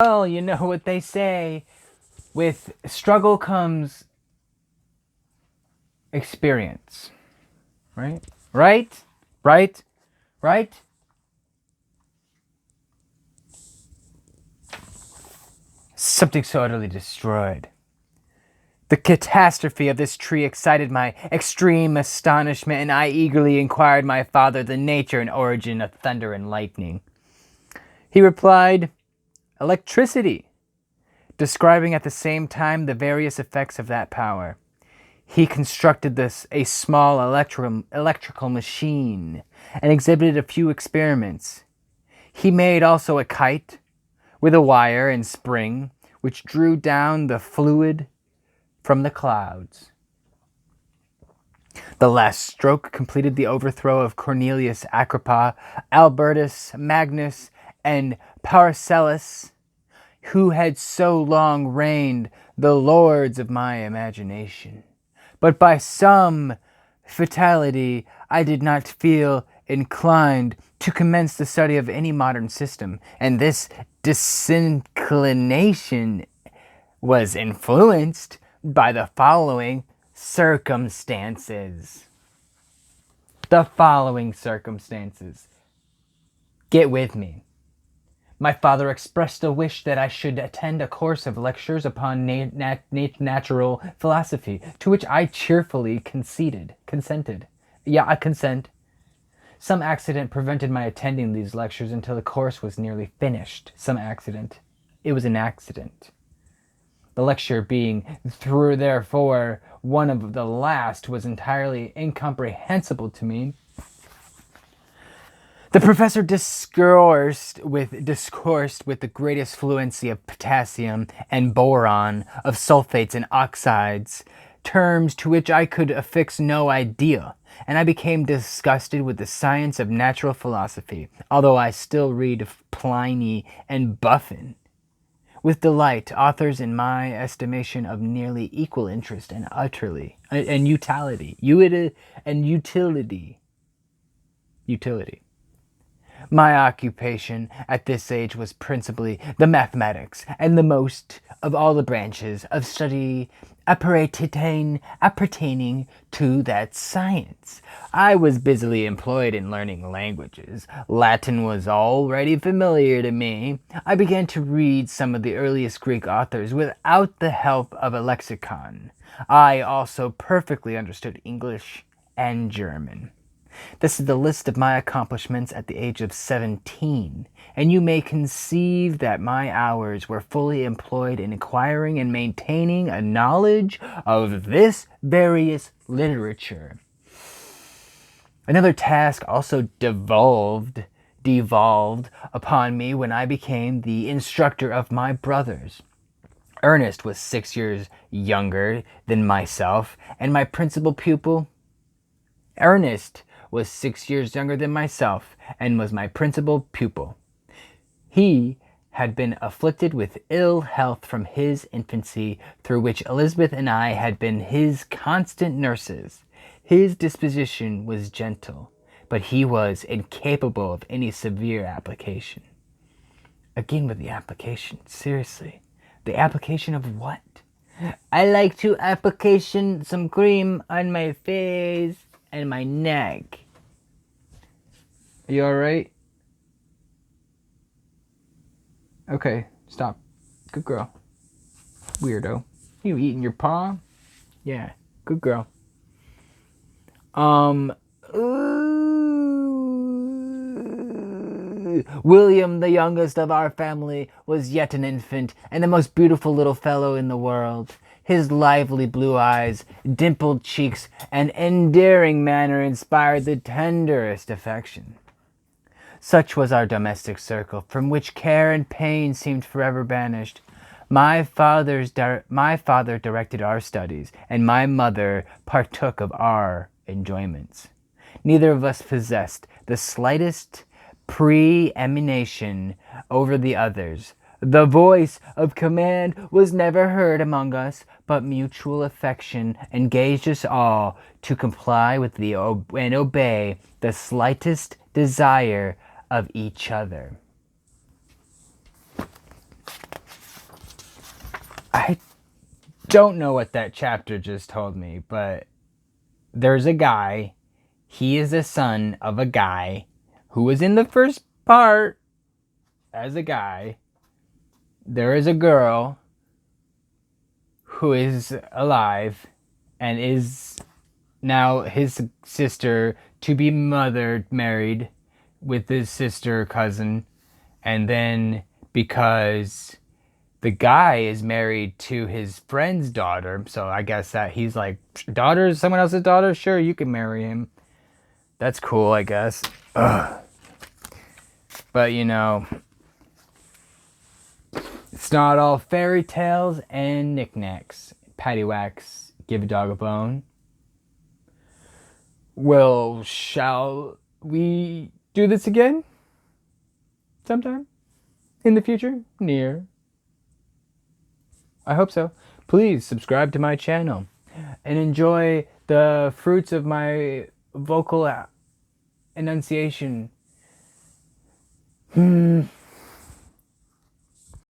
Well, you know what they say. With struggle comes experience. Right? Right? Right? Right? Something so utterly destroyed. The catastrophe of this tree excited my extreme astonishment, and I eagerly inquired my father the nature and origin of thunder and lightning. He replied, electricity, describing at the same time the various effects of that power. He constructed a small electrical machine and exhibited a few experiments. He made also a kite with a wire and spring which drew down the fluid from the clouds. The last stroke completed the overthrow of Cornelius Agrippa, Albertus Magnus, and Paracelsus, who had so long reigned the lords of my imagination. But by some fatality I did not feel inclined to commence the study of any modern system, and this disinclination was influenced by the following circumstances. The following circumstances. Get with me. My father expressed a wish that I should attend a course of lectures upon natural philosophy, to which I cheerfully consented. Yeah, I consent. Some accident prevented my attending these lectures until the course was nearly finished. Some accident. It was an accident. The lecture being therefore one of the last was entirely incomprehensible to me. The professor discoursed with the greatest fluency of potassium and boron, of sulfates and oxides, terms to which I could affix no idea, and I became disgusted with the science of natural philosophy, although I still read Pliny and Buffon with delight, authors in my estimation of nearly equal interest and utility. My occupation at this age was principally the mathematics, and the most of all the branches of study appertaining to that science. I was busily employed in learning languages. Latin was already familiar to me. I began to read some of the earliest Greek authors without the help of a lexicon. I also perfectly understood English and German. This is the list of my accomplishments at the age of 17, and you may conceive that my hours were fully employed in acquiring and maintaining a knowledge of this various literature. Another task also devolved upon me when I became the instructor of my brothers. Ernest was 6 years younger than myself, and my principal pupil. Ernest was 6 years younger than myself and was my principal pupil. He had been afflicted with ill health from his infancy, through which Elizabeth and I had been his constant nurses. His disposition was gentle, but he was incapable of any severe application. Again with the application, seriously. The application of what? I like to application some cream on my face and my neck. Are you alright? Okay, stop. Good girl. Weirdo. You eating your paw? Yeah, good girl. William, the youngest of our family, was yet an infant, and the most beautiful little fellow in the world. His lively blue eyes, dimpled cheeks, and endearing manner inspired the tenderest affection. Such was our domestic circle, from which care and pain seemed forever banished. My father directed our studies, and my mother partook of our enjoyments. Neither of us possessed the slightest preeminence over the others. The voice of command was never heard among us, but mutual affection engaged us all to comply with and obey the slightest desire of each other. I don't know what that chapter just told me, but there's a guy. He is the son of a guy who was in the first part as a guy. There is a girl who is alive and is now his sister to be married with his sister cousin. And then because the guy is married to his friend's daughter, so I guess that he's like, daughter, someone else's daughter, sure, you can marry him. That's cool, I guess. Ugh. But you know, it's not all fairy tales and knickknacks. Paddywhacks, give a dog a bone. Well, shall we do this again? Sometime? In the future? Near? I hope so. Please subscribe to my channel and enjoy the fruits of my vocal enunciation.